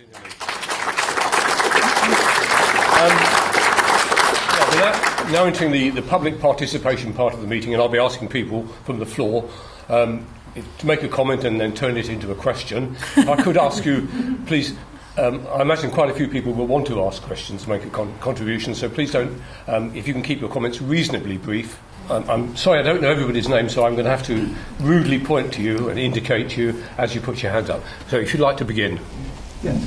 We're now entering the public participation part of the meeting, and I'll be asking people from the floor to make a comment and then turn it into a question. If I could ask you, please, I imagine quite a few people will want to ask questions, make a contribution, so please don't, if you can keep your comments reasonably brief. I'm sorry, I don't know everybody's name, so I'm going to have to rudely point to you and indicate to you as you put your hands up. So if you'd like to begin. Yeah.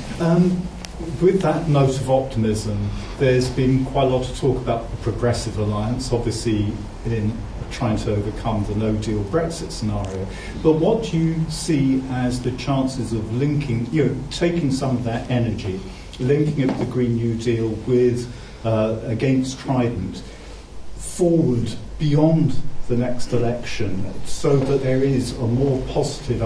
With that note of optimism, there's been quite a lot of talk about the Progressive Alliance, obviously in trying to overcome the no-deal Brexit scenario. But what do you see as the chances of linking, taking some of that energy, linking up the Green New Deal with against Trident forward beyond the next election, so that there is a more positive,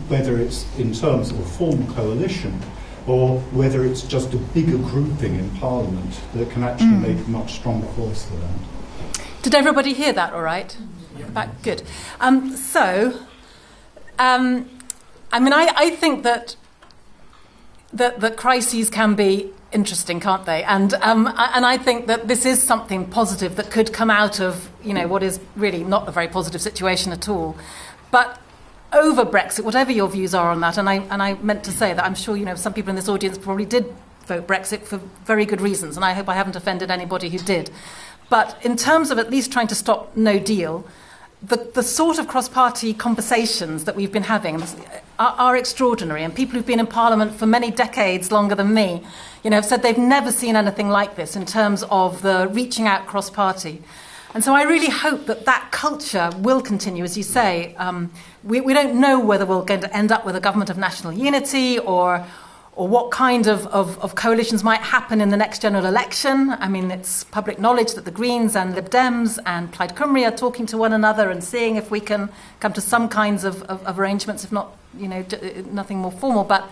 whether it's in terms of a formal coalition or whether it's just a bigger grouping in Parliament that can actually make a much stronger voice for that. Did everybody hear that all right? Yeah. Good. I think that crises can be interesting, can't they? And I think that this is something positive that could come out of what is really not a very positive situation at all. But over Brexit, whatever your views are on that, and I meant to say that I'm sure some people in this audience probably did vote Brexit for very good reasons, and I hope I haven't offended anybody who did. But in terms of at least trying to stop no deal, the sort of cross-party conversations that we've been having are extraordinary, and people who've been in Parliament for many decades, longer than me, have said they've never seen anything like this in terms of the reaching out cross-party. And so I really hope that culture will continue, as you say. We don't know whether we're going to end up with a government of national unity or what kind of coalitions might happen in the next general election. It's public knowledge that the Greens and Lib Dems and Plaid Cymru are talking to one another and seeing if we can come to some kinds of arrangements, if not, nothing more formal. But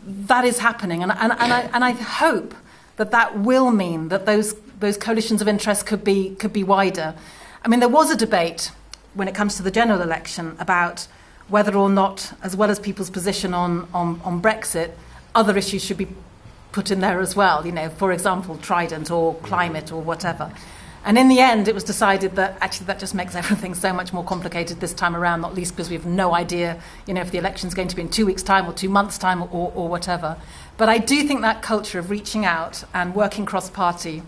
that is happening, and I hope that will mean that those coalitions of interest could be wider. There was a debate when it comes to the general election about whether or not, as well as people's position on Brexit, other issues should be put in there as well, for example, Trident or climate or whatever. And in the end, it was decided that actually that just makes everything so much more complicated this time around, not least because we have no idea, if the election's going to be in 2 weeks' time or 2 months' time or whatever. But I do think that culture of reaching out and working cross-party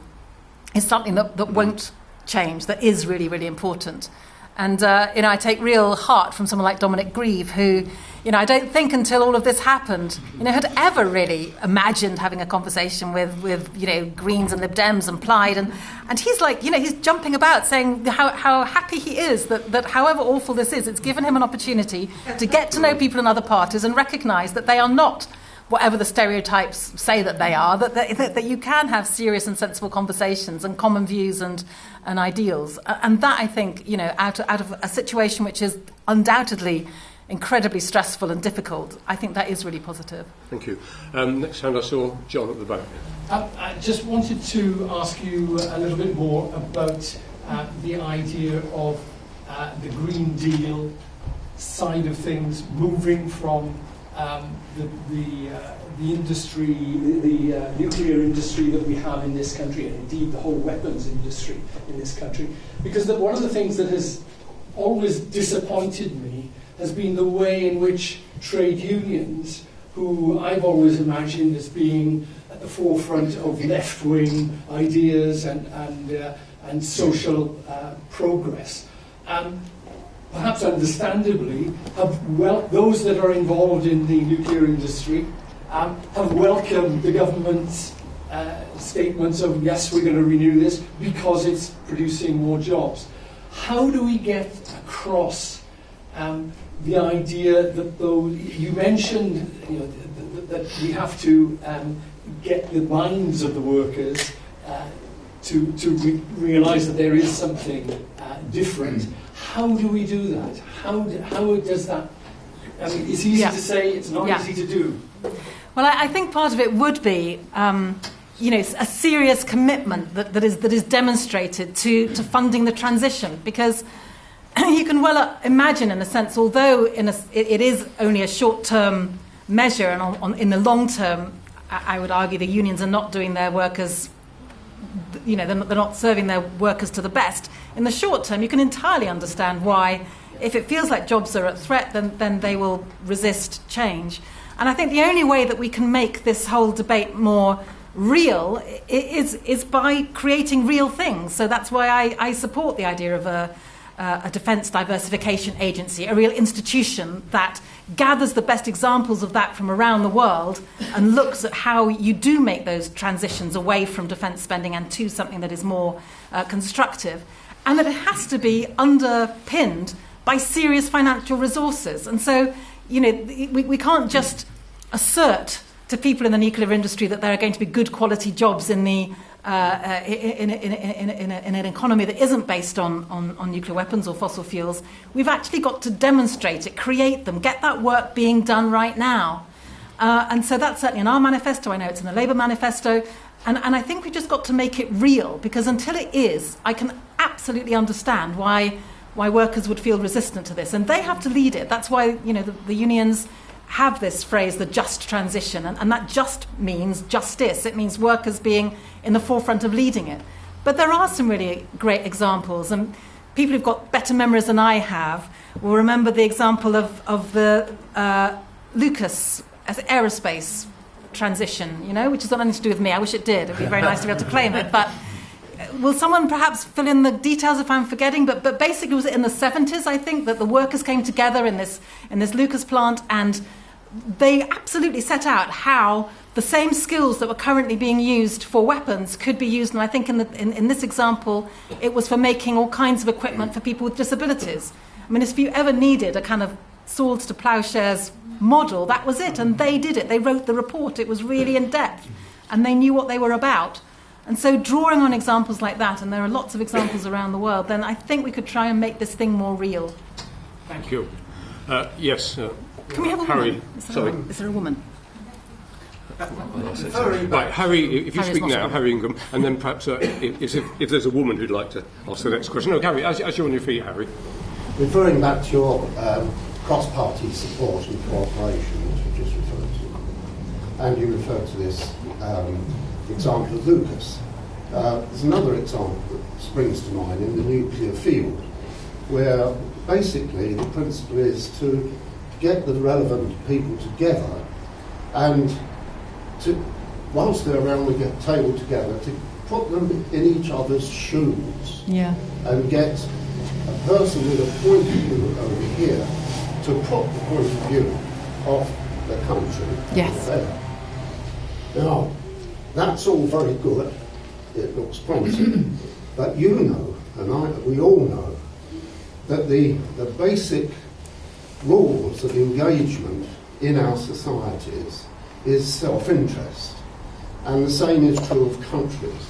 is something that won't change, that is really, really important. And, I take real heart from someone like Dominic Grieve, who, I don't think until all of this happened, had ever really imagined having a conversation with Greens and Lib Dems and Plaid. And he's like, he's jumping about saying how happy he is that however awful this is, it's given him an opportunity to get to know people in other parties and recognise that they are not whatever the stereotypes say that they are, that you can have serious and sensible conversations and common views and ideals. And that, I think, out of a situation which is undoubtedly incredibly stressful and difficult, I think that is really positive. Thank you. Next time I saw John at the back. I just wanted to ask you a little bit more about the idea of the Green Deal side of things, moving from the industry, the nuclear industry that we have in this country, and indeed the whole weapons industry in this country. Because one of the things that has always disappointed me has been the way in which trade unions, who I've always imagined as being at the forefront of left-wing ideas and social progress, perhaps understandably, those that are involved in the nuclear industry have welcomed the government's statements of, yes, we're going to renew this because it's producing more jobs. How do we get across the idea that, though you mentioned that we have to get the minds of the workers to realise that there is something different. How do we do that? How does that? It's easy to say, it's not easy to do. Well, I think part of it would be, a serious commitment that is demonstrated to funding the transition, because you can well imagine, in a sense, although it is only a short-term measure, and in the long term, I would argue the unions are not doing their workers, they're not serving their workers to the best. In the short term, you can entirely understand why, if it feels like jobs are at threat, then they will resist change. And I think the only way that we can make this whole debate more real is by creating real things. So that's why I support the idea of a defence diversification agency, a real institution that gathers the best examples of that from around the world and looks at how you do make those transitions away from defence spending and to something that is more constructive. And that it has to be underpinned by serious financial resources. And so, we can't just assert to people in the nuclear industry that there are going to be good quality jobs in the in an economy that isn't based on nuclear weapons or fossil fuels. We've actually got to demonstrate it, create them, get that work being done right now. And so that's certainly in our manifesto. I know it's in the Labour manifesto. And I think we've just got to make it real, because until it is, I can absolutely understand why workers would feel resistant to this. And they have to lead it. That's why, the unions have this phrase, the just transition, and that just means justice. It means workers being in the forefront of leading it. But there are some really great examples, and people who've got better memories than I have will remember the example of the Lucas aerospace transition, which has got nothing to do with me. I wish it did. It would be very nice to be able to claim it. But will someone perhaps fill in the details if I'm forgetting? But basically, was it in the 70s, I think, that the workers came together in this Lucas plant, and they absolutely set out how the same skills that were currently being used for weapons could be used. And I think in this example, it was for making all kinds of equipment for people with disabilities. I mean, if you ever needed a kind of swords to ploughshares model, that was it. And they did it. They wrote the report. It was really in depth. And they knew what they were about. And so drawing on examples like that, and there are lots of examples around the world, then I think we could try and make this thing more real. Thank you. Yes. Can we have a Harry, woman? Is there a woman? Right, Harry, if you speak now, Harry Ingram, and then perhaps if there's a woman who'd like to ask the next question. No, Harry, as you're on your feet, Harry. Referring back to your cross-party support and cooperation, which you just referred to, and you referred to this example of Lucas. There's another example that springs to mind in the nuclear field, where basically the principle is to get the relevant people together and to, whilst they're around the table together, to put them in each other's shoes and get a person with a point of view over here to put the point of view of the country there. Now, that's all very good. It looks promising. But you know, and we all know, that the basic rules of engagement in our societies is self-interest. And the same is true of countries.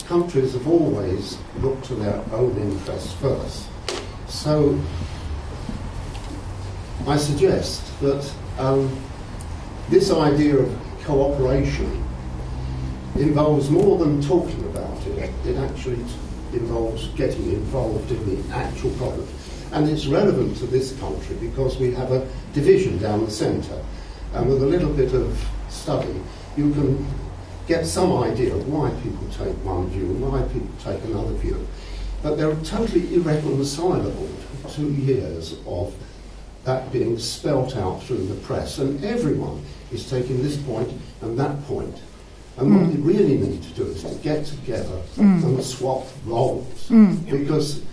Countries have always looked to their own interests first. So I suggest that this idea of cooperation involves more than talking about it. It actually involves getting involved in the actual problem. And it's relevant to this country because we have a division down the centre. And with a little bit of study, you can get some idea of why people take one view and why people take another view. But they're totally irreconcilable, 2 years of that being spelt out through the press. And everyone is taking this point and that point. And what we really need to do is to get together and swap roles. Because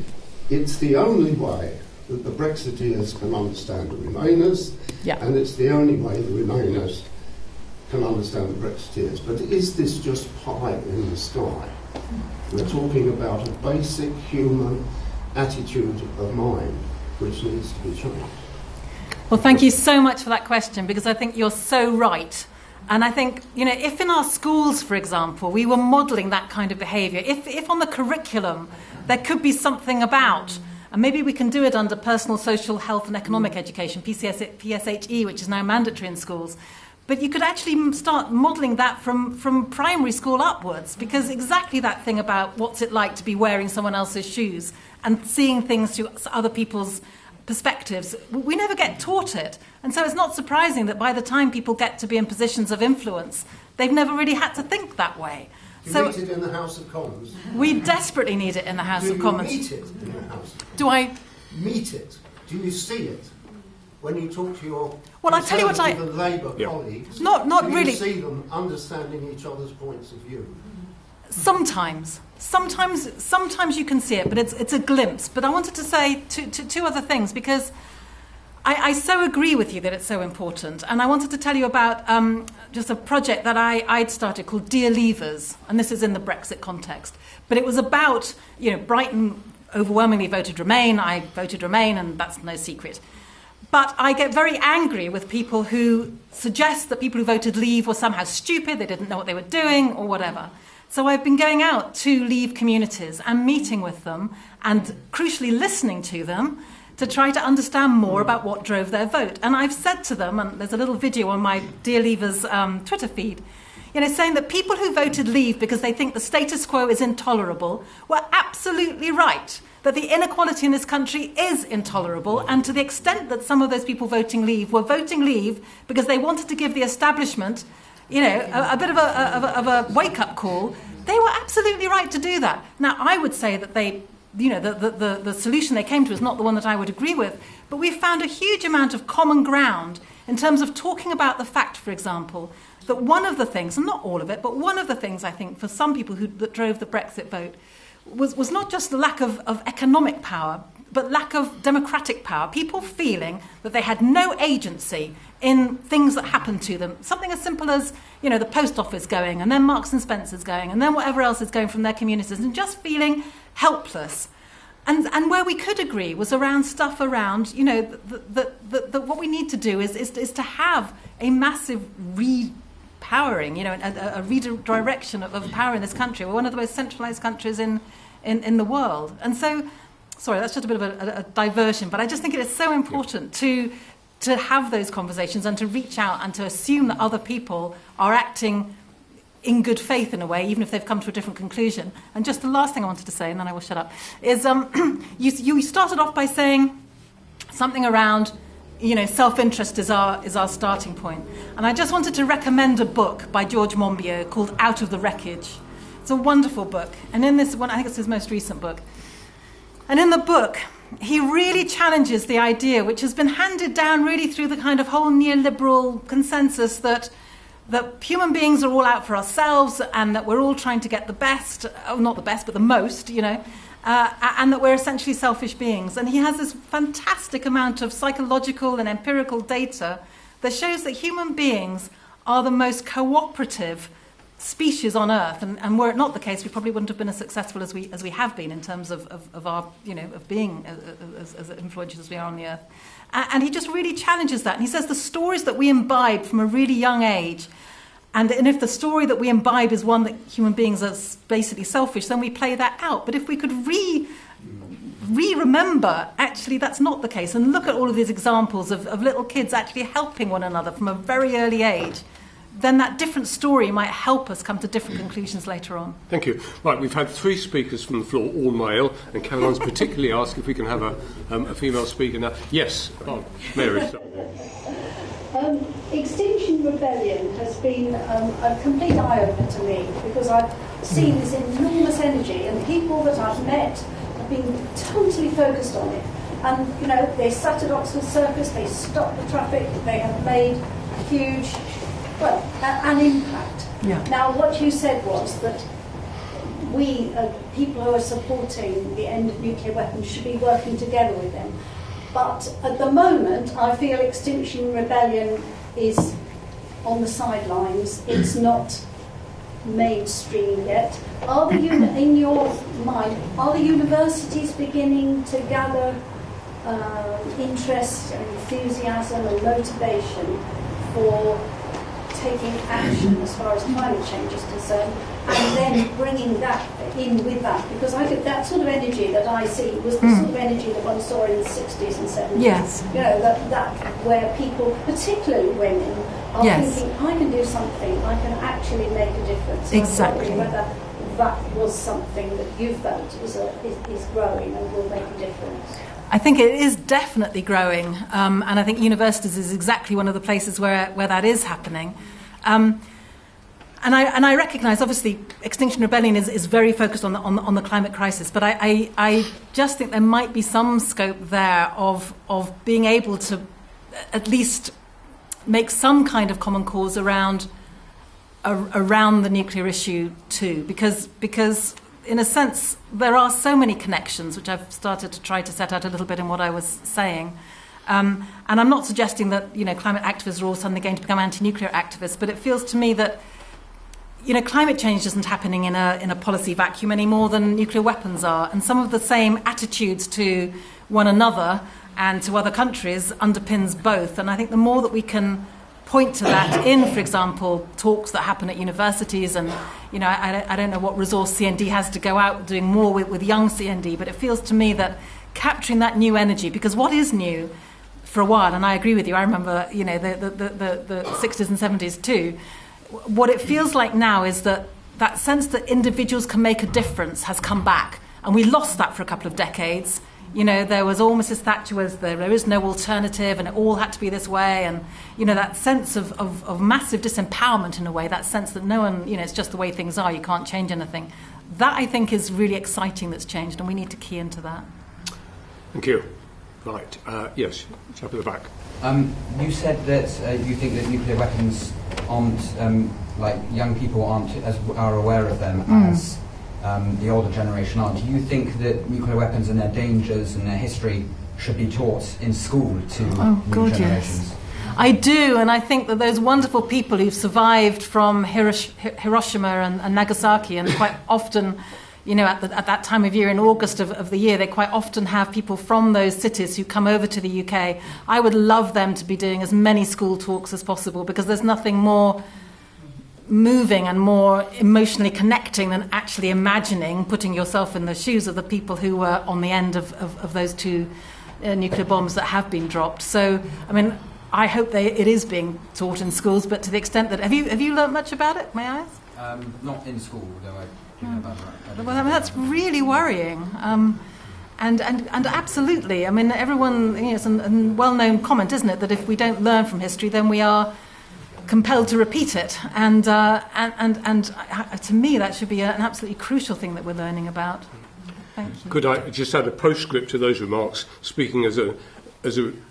it's the only way that the Brexiteers can understand the Remainers, and it's the only way the Remainers can understand the Brexiteers. But is this just pie in the sky? We're talking about a basic human attitude of mind which needs to be changed. Well, thank you so much for that question, because I think you're so right. And I think, if in our schools, for example, we were modelling that kind of behaviour, if on the curriculum there could be something about, and maybe we can do it under personal, social, health and economic education, PSHE, which is now mandatory in schools, but you could actually start modelling that from primary school upwards, because exactly that thing about what's it like to be wearing someone else's shoes and seeing things through other people's perspectives, we never get taught it. And so it's not surprising that by the time people get to be in positions of influence, they've never really had to think that way. Do you meet it in the House of Commons? We desperately need it in the House of Commons. Do you meet it in the House of Commons? Do I meet it? Do you see it when you talk to your Well, I tell you what, and Labour colleagues? Not do really. you see them understanding each other's points of view? Sometimes you can see it, but it's a glimpse. But I wanted to say two other things, because I so agree with you that it's so important. And I wanted to tell you about just a project that I'd started called Dear Leavers, and this is in the Brexit context. But it was about, Brighton overwhelmingly voted Remain. I voted Remain, and that's no secret. But I get very angry with people who suggest that people who voted Leave were somehow stupid, they didn't know what they were doing, or whatever. So I've been going out to Leave communities and meeting with them and crucially listening to them to try to understand more about what drove their vote. And I've said to them, and there's a little video on my Dear Leavers Twitter feed, saying that people who voted Leave because they think the status quo is intolerable were absolutely right, that the inequality in this country is intolerable, and to the extent that some of those people voting Leave were voting Leave because they wanted to give the establishment a bit of a wake-up call, they were absolutely right to do that. Now, I would say that the solution they came to is not the one that I would agree with, but we've found a huge amount of common ground in terms of talking about the fact, for example, that one of the things, and not all of it, but one of the things I think for some people that drove the Brexit vote was not just the lack of economic power, but lack of democratic power. People feeling that they had no agency in things that happened to them. Something as simple as, the post office going, and then Marks and Spencer's going, and then whatever else is going from their communities, and just feeling helpless. And where we could agree was around stuff around, what we need to do is to have a massive repowering, a redirection of power in this country. We're one of the most centralised countries in the world. And so, sorry, that's just a bit of a diversion, but I just think it is so important to have those conversations and to reach out and to assume that other people are acting in good faith in a way, even if they've come to a different conclusion. And just the last thing I wanted to say, and then I will shut up, is you started off by saying something around, self-interest is our starting point. And I just wanted to recommend a book by George Monbiot called Out of the Wreckage. It's a wonderful book. And in this one, I think it's his most recent book. And in the book, he really challenges the idea, which has been handed down really through the kind of whole neoliberal consensus that human beings are all out for ourselves and that we're all trying to get the best, not the best, but the most, and that we're essentially selfish beings. And he has this fantastic amount of psychological and empirical data that shows that human beings are the most cooperative species on Earth, and were it not the case, we probably wouldn't have been as successful as we have been in terms of our of being as influential as we are on the Earth. And he just really challenges that. And he says the stories that we imbibe from a really young age, and if the story that we imbibe is one that human beings are basically selfish, then we play that out. But if we could remember, actually, that's not the case, and look at all of these examples of little kids actually helping one another from a very early age, then that different story might help us come to different conclusions later on. Thank you. Right, we've had 3 speakers from the floor, all male, and Caroline's particularly asked if we can have a female speaker now. Yes, Mary. Extinction Rebellion has been a complete eye-opener to me, because I've seen this enormous energy, and people that I've met have been totally focused on it. And, they sat at Oxford Circus, they stopped the traffic, they have made a huge... an impact. Yeah. Now, what you said was that we, people who are supporting the end of nuclear weapons, should be working together with them. But at the moment, I feel Extinction Rebellion is on the sidelines. It's not mainstream yet. In your mind, are the universities beginning to gather interest and enthusiasm and motivation for taking action as far as climate change is concerned, and then bringing that in with that? Because that sort of energy that I see was the sort of energy that one saw in the 60s and 70s. Yes. That where people, particularly women, are Yes. thinking, I can do something, I can actually make a difference. Exactly. I'm wondering whether that was something that you felt is growing and will make a difference. I think it is definitely growing, and I think universities is exactly one of the places where that is happening. I recognise, obviously, Extinction Rebellion is very focused on the climate crisis, but I just think there might be some scope there of being able to at least make some kind of common cause around the nuclear issue too, because in a sense there are so many connections, which I've started to try to set out a little bit in what I was saying. And I'm not suggesting that climate activists are all suddenly going to become anti-nuclear activists, but it feels to me that climate change isn't happening in a policy vacuum any more than nuclear weapons are, and some of the same attitudes to one another and to other countries underpins both. And I think the more that we can point to that in, for example, talks that happen at universities, and I don't know what resource CND has to go out doing more with young CND, but it feels to me that capturing that new energy, because what is new for a while, and I agree with you, I remember the 60s and 70s too, what it feels like now is that sense that individuals can make a difference has come back, and we lost that for a couple of decades. There was all Mrs. Thatcher was there is no alternative, and it all had to be this way, and that sense of massive disempowerment in a way, that sense that no one, it's just the way things are, you can't change anything. That, I think, is really exciting that's changed, and we need to key into that. Thank you. Right. Yes, up at the back. You said that you think that nuclear weapons aren't, young people are aware of them as the older generation are. Do you think that nuclear weapons and their dangers and their history should be taught in school to new generations? Yes. I do, and I think that those wonderful people who've survived from Hiroshima and Nagasaki, and quite often, at that time of year, in August of the year, they quite often have people from those cities who come over to the UK. I would love them to be doing as many school talks as possible, because there's nothing more moving and more emotionally connecting than actually imagining, putting yourself in the shoes of the people who were on the end of those two nuclear bombs that have been dropped. So, I mean, I hope it is being taught in schools, but to the extent that... Have you learnt much about it, may I ask? Not in school, though I do know about it. Well, I mean, that's really worrying. And absolutely, I mean, everyone... it's a well-known comment, isn't it, that if we don't learn from history, then we are compelled to repeat it, and to me that should be an absolutely crucial thing that we're learning about. Thank you. Could I just add a postscript to those remarks? Speaking as a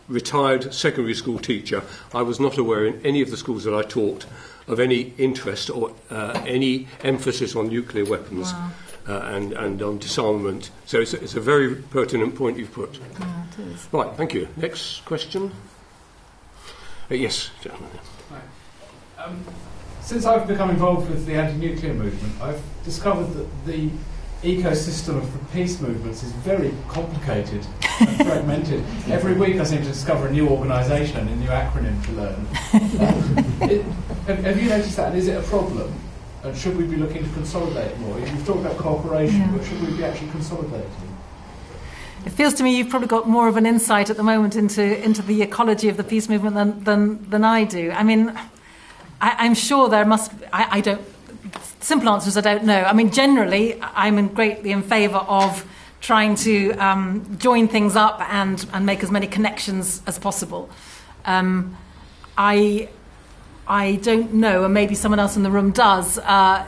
retired secondary school teacher, I was not aware in any of the schools that I taught of any interest or any emphasis on nuclear weapons. Wow. And on disarmament. So it's a very pertinent point you've put. Yeah, it is. Right, thank you. Next question. Yes, gentlemen. Since I've become involved with the anti-nuclear movement, I've discovered that the ecosystem of the peace movements is very complicated and fragmented. Every week I seem to discover a new organisation and a new acronym to learn. Have you noticed that? And is it a problem? And should we be looking to consolidate more? You've talked about cooperation, but should we be actually consolidating? It feels to me you've probably got more of an insight at the moment into the ecology of the peace movement than I do. I mean, I'm sure there must... I don't... Simple answer is I don't know. I mean, generally, I'm greatly in favour of trying to join things up and make as many connections as possible. I don't know, and maybe someone else in the room does, what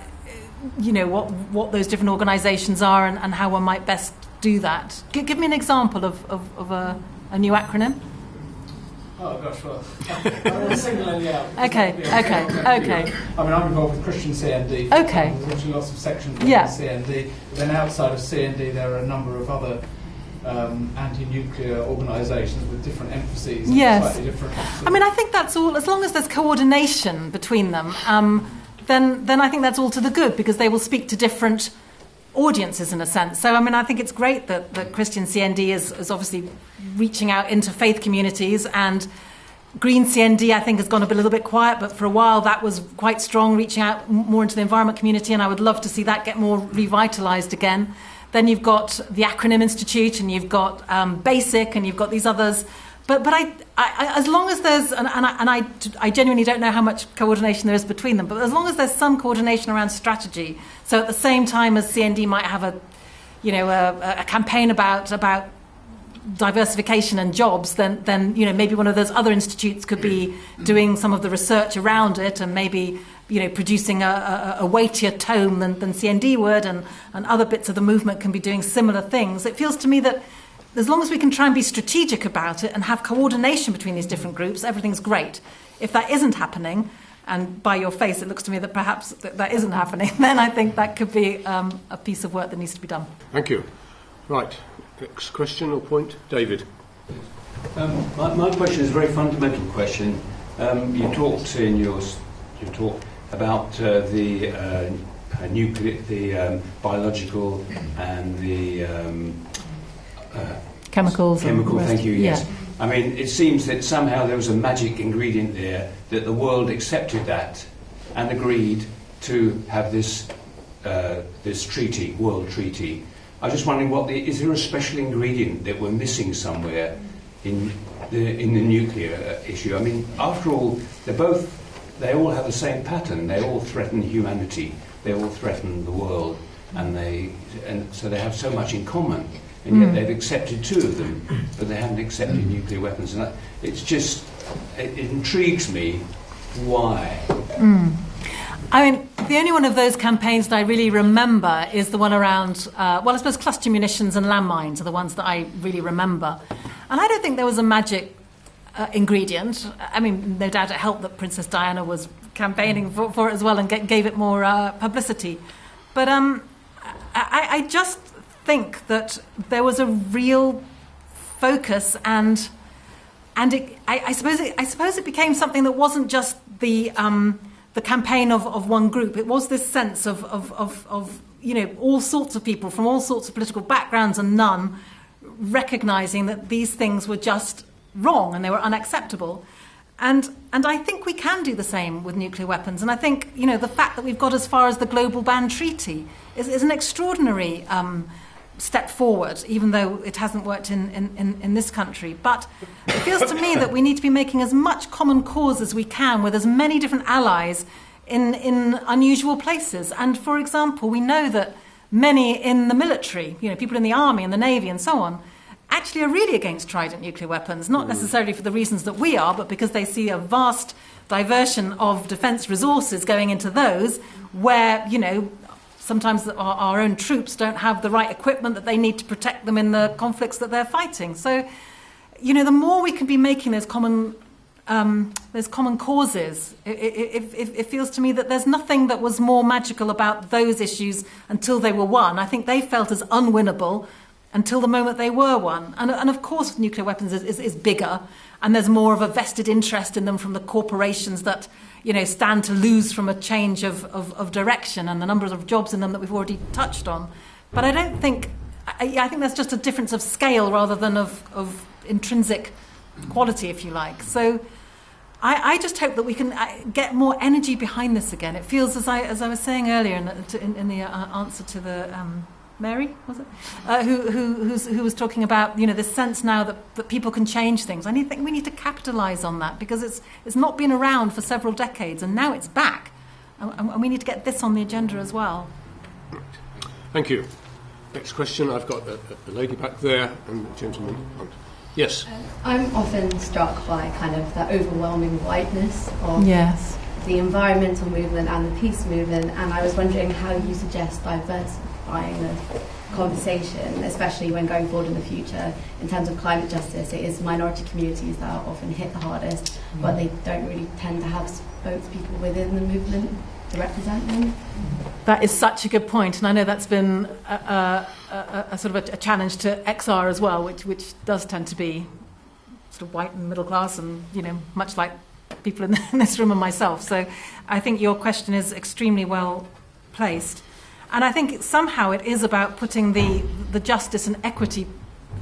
those different organisations are and how one might best do that. Give me an example of a new acronym. Oh gosh, well, I don't want to single any out. Okay. I mean, I'm involved with Christian CND. Okay. There's actually lots of sections of CND. Then outside of CND, there are a number of other anti-nuclear organisations with different emphases. Yes. Slightly different. I mean, I think that's all. As long as there's coordination between them, then I think that's all to the good, because they will speak to different audiences in a sense. So, I mean, I think it's great that Christian CND is obviously reaching out into faith communities, and Green CND, I think, has gone a little bit quiet, but for a while that was quite strong, reaching out more into the environment community, and I would love to see that get more revitalised again. Then you've got the Acronym Institute, and you've got BASIC, and you've got these others. But I as long as there's, and I genuinely don't know how much coordination there is between them, but as long as there's some coordination around strategy, so at the same time as CND might have a campaign about diversification and jobs, then maybe one of those other institutes could be doing some of the research around it, and maybe producing a weightier tome than CND would, and other bits of the movement can be doing similar things. It feels to me that as long as we can try and be strategic about it and have coordination between these different groups, everything's great. If that isn't happening, and by your face it looks to me that perhaps that isn't happening, then I think that could be a piece of work that needs to be done. Thank you. Right. Next question or point? David. My question is a very fundamental question. You talked in your talk about the biological and the chemical. Thank you. Yes. Yeah. I mean, it seems that somehow there was a magic ingredient there, that the world accepted that and agreed to have this treaty, world treaty. I was just wondering, is there a special ingredient that we're missing somewhere in the nuclear issue? I mean, after all, they all have the same pattern. They all threaten humanity. They all threaten the world, and so they have so much in common. And yet they've accepted two of them, but they haven't accepted nuclear weapons. And it intrigues me why. I mean, the only one of those campaigns that I really remember is the one around, I suppose cluster munitions and landmines are the ones that I really remember. And I don't think there was a magic ingredient. I mean, no doubt it helped that Princess Diana was campaigning for it as well and gave it more publicity. But I just think that there was a real focus, and I suppose it became something that wasn't just the campaign of one group. It was this sense of all sorts of people from all sorts of political backgrounds and none recognizing that these things were just wrong and they were unacceptable. And I think we can do the same with nuclear weapons. And I think the fact that we've got as far as the Global Ban Treaty is an extraordinary step forward, even though it hasn't worked in this country. But it feels to me that we need to be making as much common cause as we can with as many different allies in unusual places. And, for example, we know that many in the military, people in the army and the navy and so on, actually are really against Trident nuclear weapons, not necessarily for the reasons that we are, but because they see a vast diversion of defence resources going into those where, sometimes our own troops don't have the right equipment that they need to protect them in the conflicts that they're fighting. So, the more we can be making those common causes, it feels to me that there's nothing that was more magical about those issues until they were won. I think they felt as unwinnable until the moment they were won. And of course, nuclear weapons is bigger, and there's more of a vested interest in them from the corporations that stand to lose from a change of direction and the numbers of jobs in them that we've already touched on. But I don't think, I think that's just a difference of scale rather than of intrinsic quality, if you like. So I just hope that we can get more energy behind this again. It feels, as I was saying earlier in the answer to the Mary, was it? Who was talking about this sense now that people can change things. I think we need to capitalise on that, because it's not been around for several decades and now it's back, and we need to get this on the agenda as well. Thank you. Next question. I've got a lady back there and a gentleman in front. Yes. I'm often struck by kind of the overwhelming wideness of Yes. the environmental movement and the peace movement, and I was wondering how you suggest diversifying the conversation, especially when going forward in the future in terms of climate justice. It is minority communities that are often hit the hardest, but they don't really tend to have spokespeople within the movement to represent them. That is such a good point, and I know that's been a sort of a challenge to XR as well, which does tend to be sort of white and middle class, and much like people in this room and myself. So I think your question is extremely well placed, and I think somehow it is about putting the justice and equity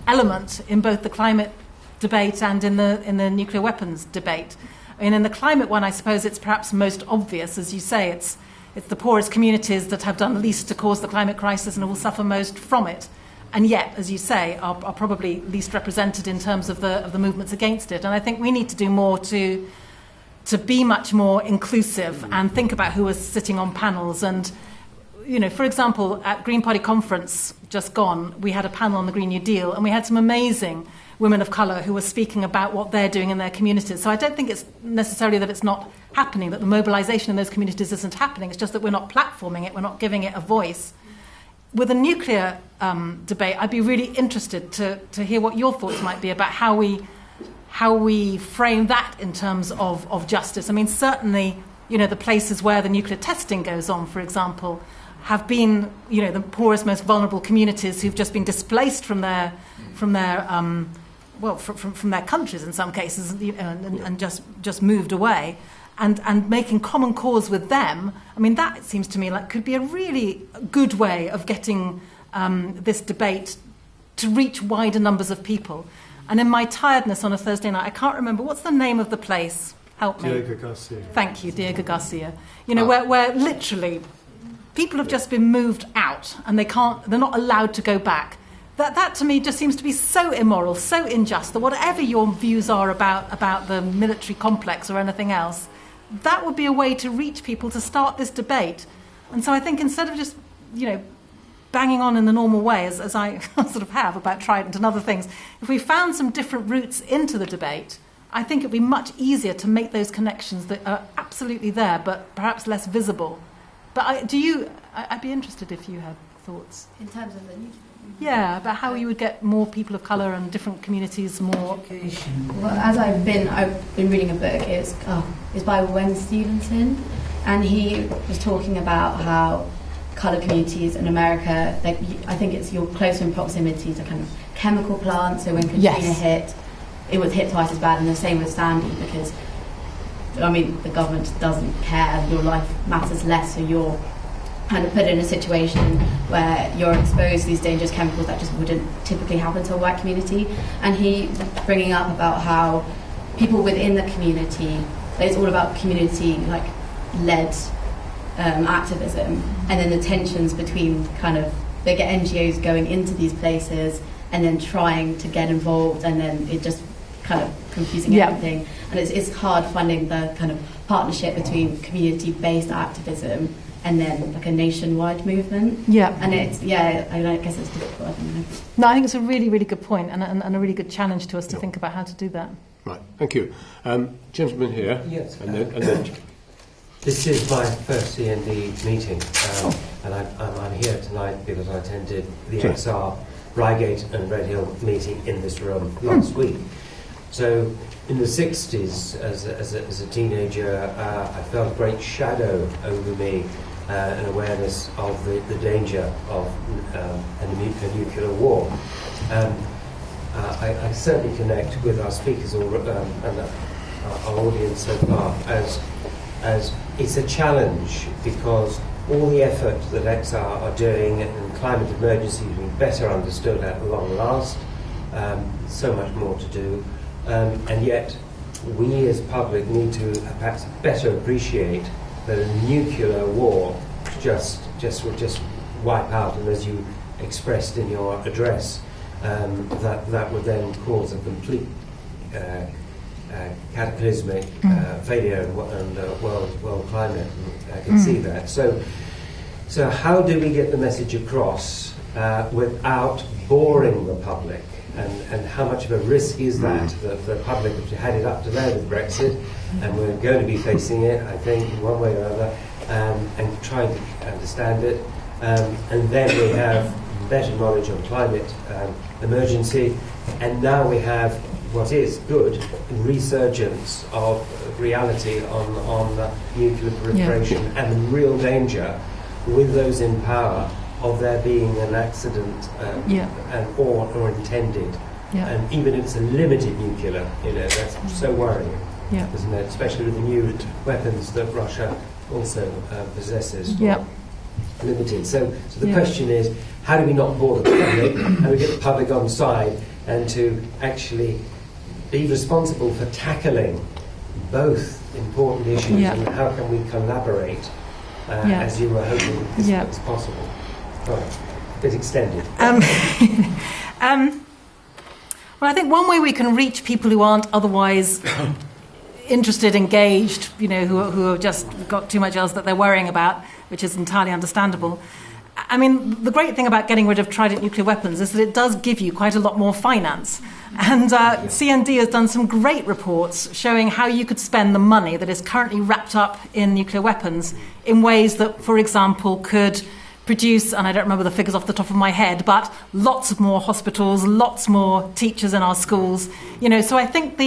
element in both the climate debate and in the nuclear weapons debate. I mean, in the climate one, I suppose it's perhaps most obvious, as you say. It's the poorest communities that have done least to cause the climate crisis and will suffer most from it, and yet, as you say, are probably least represented in terms of the movements against it. And I think we need to do more to be much more inclusive and think about who is sitting on panels. And for example, at Green Party conference just gone, we had a panel on the Green New Deal, and we had some amazing women of colour who were speaking about what they're doing in their communities. So I don't think it's necessarily that it's not happening, that the mobilisation in those communities isn't happening. It's just that we're not platforming it, we're not giving it a voice. With a nuclear debate, I'd be really interested to hear what your thoughts might be about how we frame that in terms of justice. I mean, certainly, the places where the nuclear testing goes on, for example, have been, the poorest, most vulnerable communities who've just been displaced from their countries in some cases, and just moved away, and making common cause with them. I mean, that, it seems to me, like could be a really good way of getting this debate to reach wider numbers of people. And in my tiredness on a Thursday night, I can't remember, what's the name of the place? Help me. Diego Garcia. Thank you, Diego Garcia. Where literally people have just been moved out and they're not allowed to go back. That to me just seems to be so immoral, so unjust, that whatever your views are about the military complex or anything else, that would be a way to reach people to start this debate. And so I think instead of just, banging on in the normal way, as I sort of have about Trident and other things, if we found some different routes into the debate, I think it would be much easier to make those connections that are absolutely there, but perhaps less visible. But I'd be interested if you had thoughts. In terms of the nuclear? Yeah, about how you would get more people of colour and different communities more. Well, as I've been reading a book. It's by Wen Stevenson, and he was talking about how coloured communities in America, I think you're closer in proximity to kind of chemical plants. So when Katrina hit, it was hit twice as bad, and the same with Sandy, because the government doesn't care. Your life matters less, so you're kind of put in a situation where you're exposed to these dangerous chemicals that just wouldn't typically happen to a white community. And he bringing up about how people within the community, it's all about community led activism, and then the tensions between they get NGOs going into these places and then trying to get involved, and then it just kind of confusing everything. And it's hard finding the kind of partnership between community-based activism and then a nationwide movement. Yeah. And I guess it's difficult, I don't know. No, I think it's a really, really good point, and a really good challenge to us to think about how to do that. Right, thank you. Gentleman here. Yes. And then This is my first CND meeting, and I'm here tonight because I attended the XR Reigate and Red Hill meeting in this room last week. So in the 60s, as a teenager, I felt a great shadow over me, an awareness of the danger of a nuclear war. I certainly connect with our speakers and our audience so far as it's a challenge, because all the effort that XR are doing and climate emergency is being better understood at long last. So much more to do. And yet, we as public need to perhaps better appreciate that a nuclear war would just wipe out, and as you expressed in your address, that would then cause a complete cataclysmic failure and world climate. I can see that. So how do we get the message across without boring the public? And how much of a risk is that? The public have had it up to there with Brexit, and we're going to be facing it, I think, in one way or other, and trying to understand it. And then we have better knowledge of climate emergency, and now we have what is good resurgence of reality on nuclear proliferation and the real danger with those in power of there being an accident or intended, and even if it's a limited nuclear, that's so worrying, isn't it? Especially with the new weapons that Russia also possesses. Limited. So the question is, how do we not bore the public? How do we get the public on side and to actually be responsible for tackling both important issues, and how can we collaborate as you were hoping this was possible? Right. A bit extended. Well, I think one way we can reach people who aren't otherwise interested, engaged, who have just got too much else that they're worrying about, which is entirely understandable. I mean, the great thing about getting rid of trident nuclear weapons is that it does give you quite a lot more finance. And CND has done some great reports showing how you could spend the money that is currently wrapped up in nuclear weapons in ways that, for example, could produce, and I don't remember the figures off the top of my head, but lots of more hospitals, lots more teachers in our schools. So I think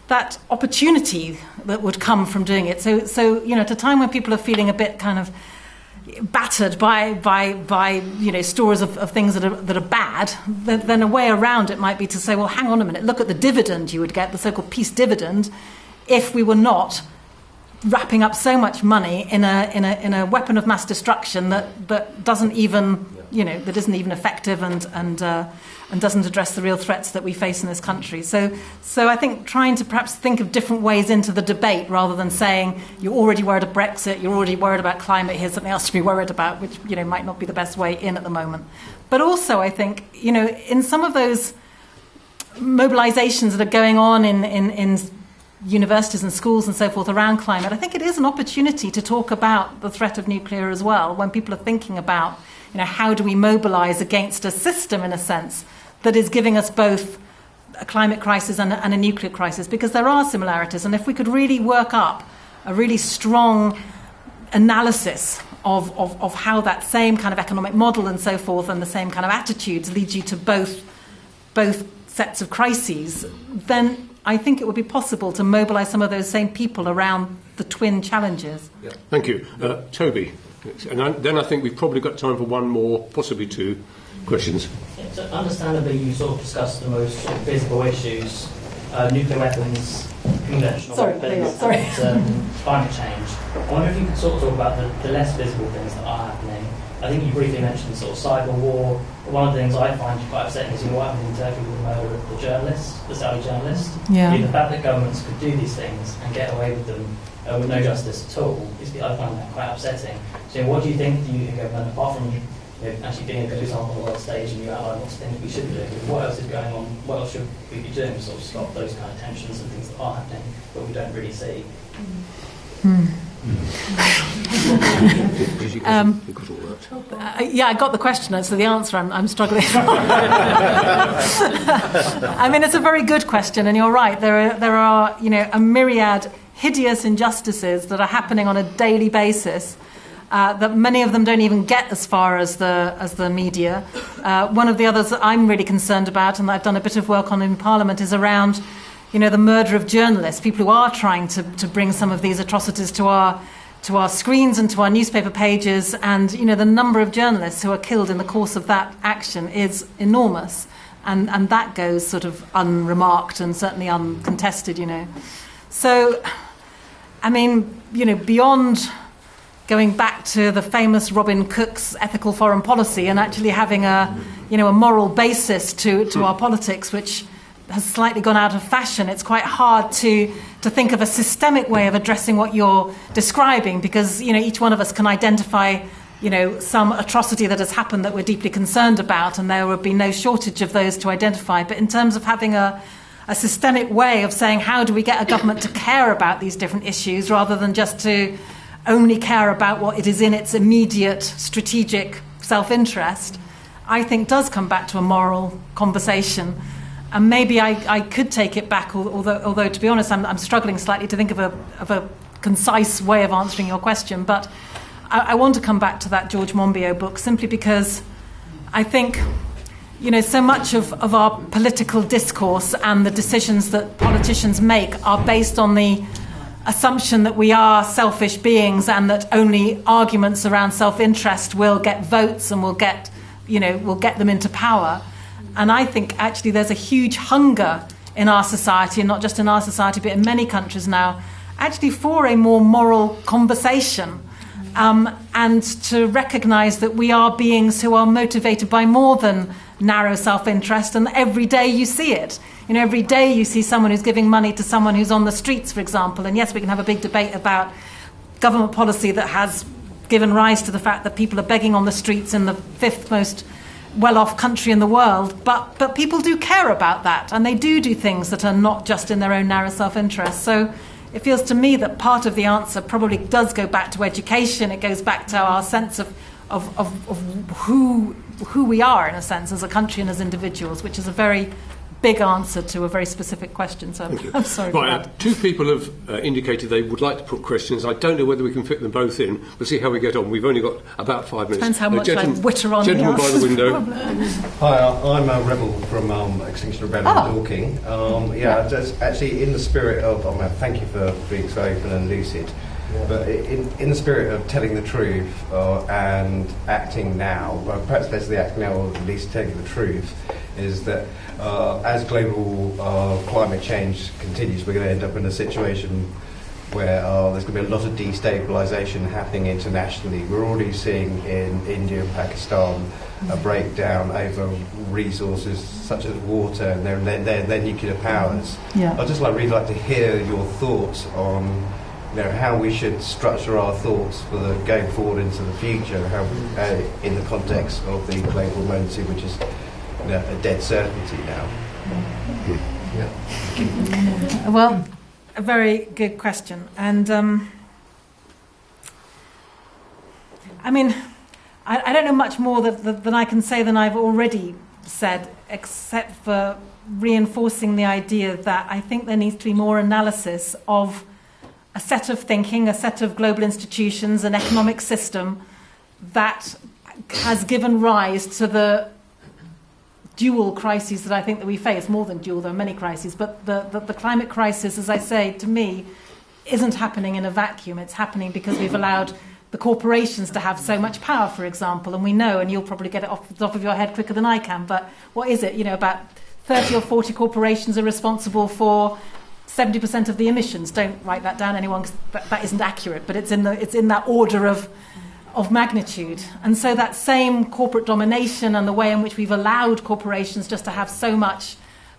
that opportunity that would come from doing it. So at a time when people are feeling a bit kind of battered by stories of things that are bad, then a way around it might be to say, well, hang on a minute, look at the dividend you would get, the so-called peace dividend, if we were not wrapping up so much money in a weapon of mass destruction that doesn't even that isn't even effective and doesn't address the real threats that we face in this country. So I think trying to perhaps think of different ways into the debate rather than saying you're already worried about Brexit, you're already worried about climate, here's something else to be worried about, which might not be the best way in at the moment. But also I think in some of those mobilisations that are going on in universities and schools and so forth around climate, I think it is an opportunity to talk about the threat of nuclear as well when people are thinking about how do we mobilise against a system, in a sense, that is giving us both a climate crisis and a nuclear crisis, because there are similarities. And if we could really work up a really strong analysis of how that same kind of economic model and so forth and the same kind of attitudes leads you to both sets of crises, then I think it would be possible to mobilise some of those same people around the twin challenges. Yeah. Thank you. Toby. And then I think we've probably got time for one more, possibly two questions. Yeah, so understandably, you sort of discussed the most visible issues, nuclear weapons, conventional weapons, and climate change. I wonder if you could sort of talk about the less visible things that are happening. I think you briefly mentioned sort of cyber war. But one of the things I find quite upsetting is what happened in Turkey with the murder of the journalist, the Saudi journalist. Yeah. The fact that governments could do these things and get away with them with no justice at all, I find that quite upsetting. So what do you think the UK government, apart from actually being a good example on the world stage and you outline lots of things we should be doing, what else is going on, what else should we be doing to sort of stop those kind of tensions and things that are happening but we don't really see? Yeah, I got the question, so the answer I'm struggling. I mean, it's a very good question, and you're right. There are a myriad hideous injustices that are happening on a daily basis. That many of them don't even get as far as the media. One of the others that I'm really concerned about, and I've done a bit of work on in Parliament, is around the murder of journalists, people who are trying to bring some of these atrocities to our screens and to our newspaper pages, and the number of journalists who are killed in the course of that action is enormous, and that goes sort of unremarked and certainly uncontested. So, I mean, beyond going back to the famous Robin Cook's ethical foreign policy and actually having a moral basis to our politics, which has slightly gone out of fashion, it's quite hard to think of a systemic way of addressing what you're describing, because each one of us can identify some atrocity that has happened that we're deeply concerned about, and there would be no shortage of those to identify. But in terms of having a systemic way of saying how do we get a government to care about these different issues rather than just to only care about what it is in its immediate strategic self-interest, I think does come back to a moral conversation. And maybe I could take it back, although to be honest, I'm struggling slightly to think of a concise way of answering your question. But I want to come back to that George Monbiot book simply because I think so much of our political discourse and the decisions that politicians make are based on the assumption that we are selfish beings and that only arguments around self-interest will get votes and will get them into power. And I think actually there's a huge hunger in our society, and not just in our society but in many countries now, actually for a more moral conversation, and to recognise that we are beings who are motivated by more than narrow self-interest, and every day you see it. Every day you see someone who's giving money to someone who's on the streets, for example. And yes, we can have a big debate about government policy that has given rise to the fact that people are begging on the streets in the fifth most well-off country in the world. But people do care about that, and they do things that are not just in their own narrow self-interest. So, it feels to me that part of the answer probably does go back to education. It goes back to our sense of who we are, in a sense, as a country and as individuals, which is a very big answer to a very specific question. So I'm sorry for that. Two people have indicated they would like to put questions. I don't know whether we can fit them both in. We'll see how we get on. We've only got about 5 minutes. Depends how much I witter on. Gentleman by the window. Hi, I'm a rebel from Extinction Rebellion Dorking. Just actually in the spirit of, thank you for being so open and lucid. Yeah. But in the spirit of telling the truth and acting now, well, perhaps better the act now or at least telling the truth, is that as global climate change continues, we're going to end up in a situation where there's going to be a lot of destabilisation happening internationally. We're already seeing in India and Pakistan a breakdown over resources such as water and their nuclear powers. Yeah. I'd just really like to hear your thoughts on how we should structure our thoughts for going forward into the future, how in the context of the global emergency, which is a dead certainty now. Yeah. Well, a very good question. And I don't know much more than I can say than I've already said, except for reinforcing the idea that I think there needs to be more analysis of a set of thinking, a set of global institutions, an economic system that has given rise to the dual crises that I think that we face. More than dual, there are many crises, but the climate crisis, as I say, to me, isn't happening in a vacuum. It's happening because we've allowed the corporations to have so much power, for example, and we know, and you'll probably get it off the top of your head quicker than I can, but what is it? About 30 or 40 corporations are responsible for 70% of the emissions. Don't write that down, anyone, because that isn't accurate, but it's in that order of magnitude. And so that same corporate domination and the way in which we've allowed corporations just to have so much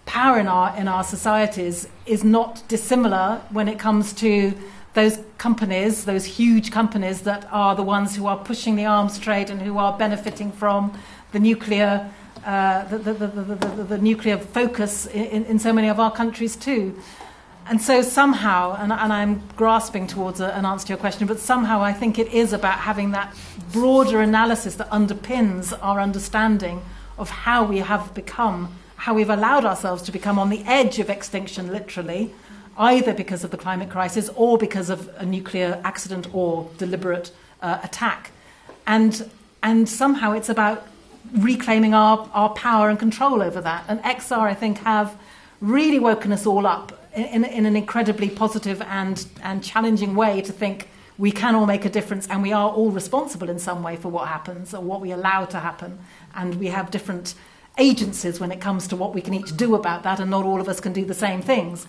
power in our societies is not dissimilar when it comes to those companies, those huge companies that are the ones who are pushing the arms trade and who are benefiting from the nuclear the nuclear focus in so many of our countries too. And so somehow, and I'm grasping towards an answer to your question, but somehow I think it is about having that broader analysis that underpins our understanding of how we have become, how we've allowed ourselves to become on the edge of extinction, literally, either because of the climate crisis or because of a nuclear accident or deliberate attack. And somehow it's about reclaiming our power and control over that. And XR, I think, have really woken us all up in an incredibly positive and challenging way to think we can all make a difference and we are all responsible in some way for what happens or what we allow to happen. And we have different agencies when it comes to what we can each do about that, and not all of us can do the same things.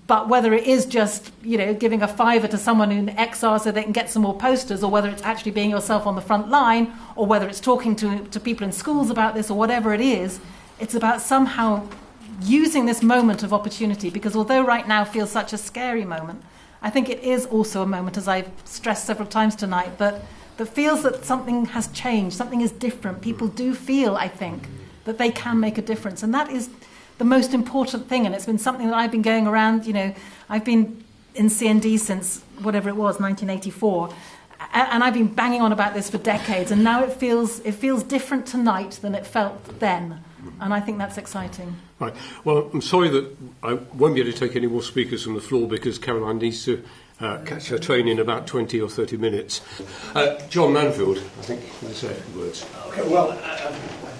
But whether it is just, giving a $5 to someone in XR so they can get some more posters, or whether it's actually being yourself on the front line, or whether it's talking to people in schools about this, or whatever it is, it's about somehow using this moment of opportunity, because although right now feels such a scary moment, I think it is also a moment, as I've stressed several times tonight, that feels that something has changed, something is different. People do feel, I think, that they can make a difference. And that is the most important thing. And it's been something that I've been going around, I've been in CND since whatever it was, 1984. And I've been banging on about this for decades. And now it feels different tonight than it felt then. And I think that's exciting. Right. Well, I'm sorry that I won't be able to take any more speakers from the floor because Caroline needs to catch her train in about 20 or 30 minutes. John Manfield, I think, will say a few words. Okay, well, I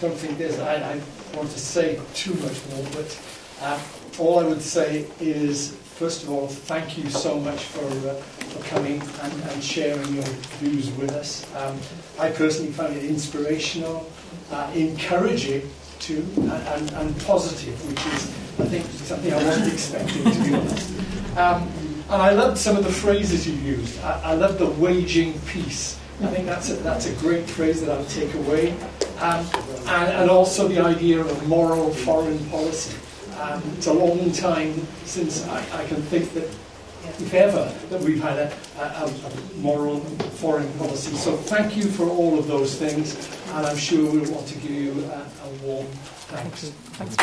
don't think I want to say too much more, but all I would say is, first of all, thank you so much for coming and sharing your views with us. I personally found it inspirational, encouraging, too, and positive, which is, I think, something I wasn't expecting, to be honest. And I loved some of the phrases you used. I loved the waging peace. I think that's a great phrase that I'll take away. And also the idea of moral foreign policy. It's a long time since I can think that, if ever, that we've had a moral foreign policy. So thank you for all of those things, and I'm sure we'll want to give you a warm thanks. Thanks.